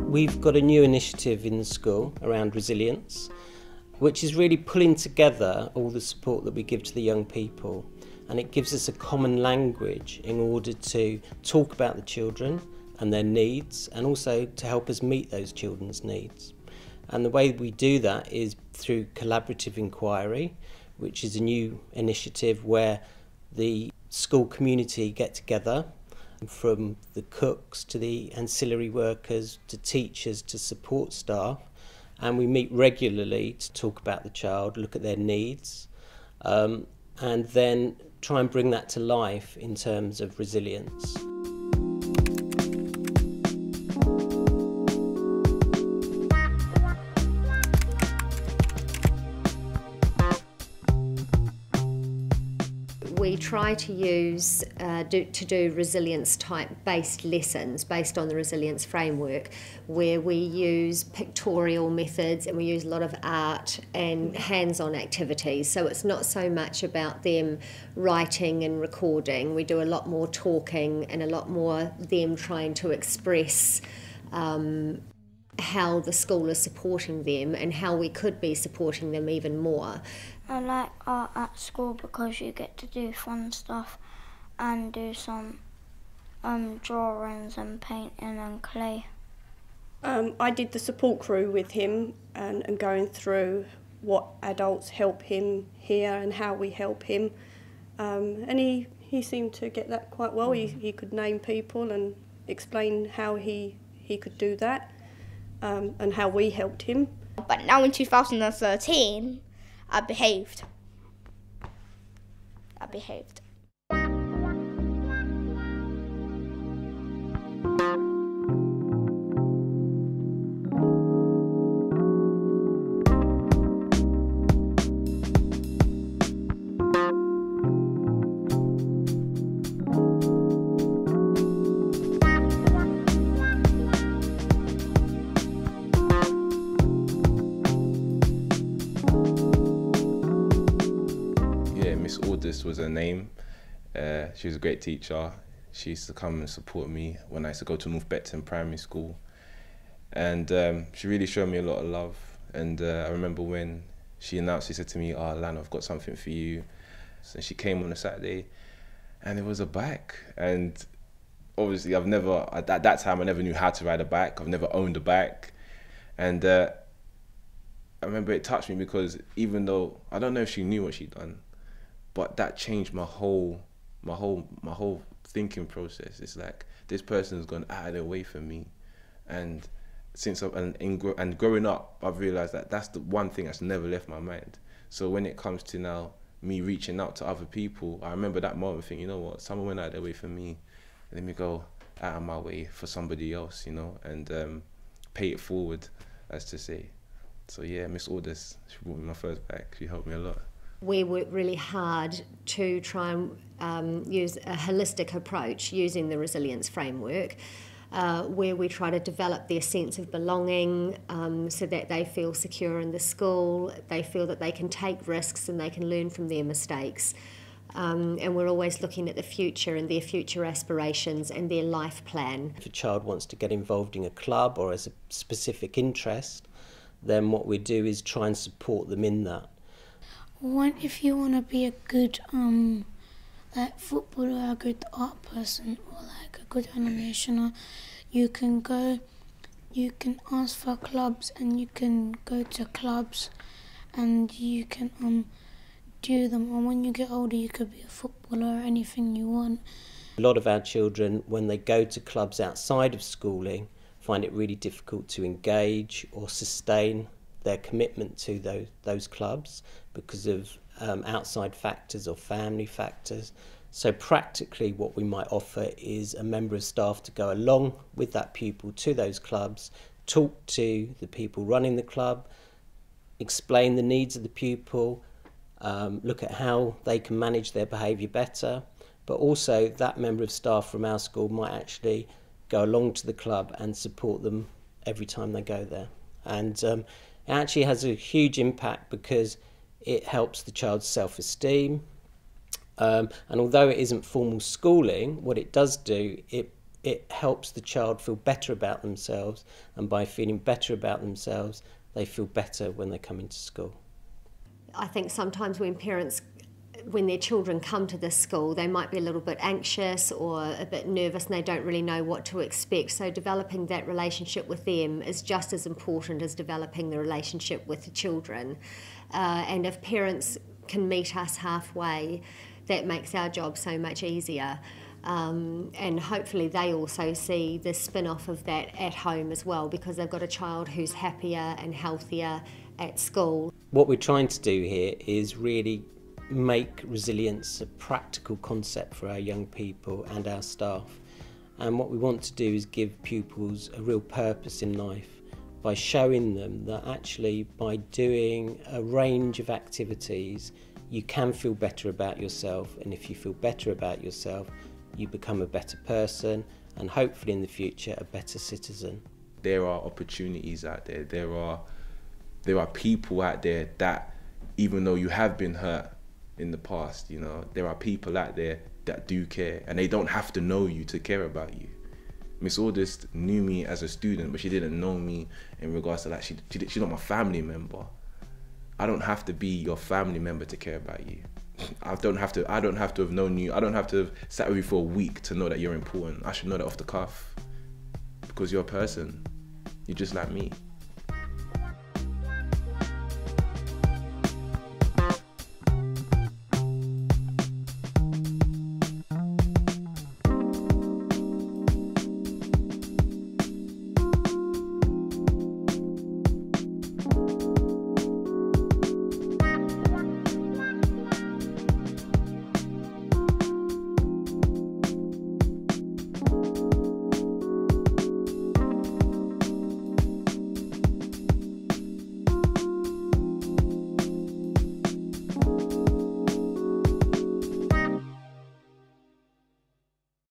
We've got a new initiative in the school around resilience, which is really pulling together all the support that we give to the young people, and it gives us a common language in order to talk about the children and their needs, and also to help us meet those children's needs. And the way we do that is through collaborative inquiry, which is a new initiative where the school community get together, from the cooks to the ancillary workers to teachers to support staff, and we meet regularly to talk about the child, look at their needs, and then try and bring that to life in terms of resilience. We try to use do resilience type based lessons based on the resilience framework, where we use pictorial methods and we use a lot of art and hands-on activities. So it's not so much about them writing and recording. We do a lot more talking and a lot more them trying to express how the school is supporting them and how we could be supporting them even more. I like art at school because you get to do fun stuff and do some drawings and painting and clay. I did the support crew with him and going through what adults help him here and how we help him. And he seemed to get that quite well. He could name people and explain how he could do that and how we helped him. But now in 2013, I behaved. Miss Aldis was her name. She was a great teacher. She used to come and support me when I used to go to North Beckton Primary School. And she really showed me a lot of love. And I remember when she announced, she said to me, "Oh, Lan, I've got something for you." So she came on a Saturday and it was a bike. And obviously at that time I never knew how to ride a bike. I've never owned a bike. And I remember it touched me because even though, I don't know if she knew what she'd done, but that changed my whole thinking process. It's like, this person's gone out of their way for me, and growing up, I've realised that that's the one thing that's never left my mind. So when it comes to now me reaching out to other people, I remember that moment thinking, you know what, someone went out of their way for me, let me go out of my way for somebody else, you know, and pay it forward, as to say. So yeah, Miss Aldis, she brought me my first bike. She helped me a lot. We work really hard to try and use a holistic approach using the resilience framework, where we try to develop their sense of belonging so that they feel secure in the school, they feel that they can take risks and they can learn from their mistakes. And we're always looking at the future and their future aspirations and their life plan. If a child wants to get involved in a club or has a specific interest, then what we do is try and support them in that. If you want to be a good like footballer, a good art person, or like a good animationer, you can ask for clubs, and you can go to clubs and you can do them, and when you get older you could be a footballer or anything you want. A lot of our children, when they go to clubs outside of schooling, find it really difficult to engage or sustain their commitment to those clubs because of outside factors or family factors. So practically what we might offer is a member of staff to go along with that pupil to those clubs, talk to the people running the club, explain the needs of the pupil, look at how they can manage their behaviour better, but also that member of staff from our school might actually go along to the club and support them every time they go there. And it actually has a huge impact because it helps the child's self-esteem. And although it isn't formal schooling, what it does do, it it helps the child feel better about themselves, and by feeling better about themselves, they feel better when they come into school. I think sometimes when their children come to this school, they might be a little bit anxious or a bit nervous and they don't really know what to expect. So developing that relationship with them is just as important as developing the relationship with the children. And if parents can meet us halfway, that makes our job so much easier. And hopefully they also see the spin-off of that at home as well, because they've got a child who's happier and healthier at school. What we're trying to do here is really make resilience a practical concept for our young people and our staff. And what we want to do is give pupils a real purpose in life by showing them that actually by doing a range of activities you can feel better about yourself, and if you feel better about yourself you become a better person and hopefully in the future a better citizen. There are opportunities out there, there are people out there that even though you have been hurt in the past, you know, there are people out there that do care, and they don't have to know you to care about you. Miss Audist knew me as a student, but she didn't know me in regards to that. She's not my family member. I don't have to be your family member to care about you. I don't have to have known you. I don't have to have sat with you for a week to know that you're important. I should know that off the cuff, because you're a person. You're just like me.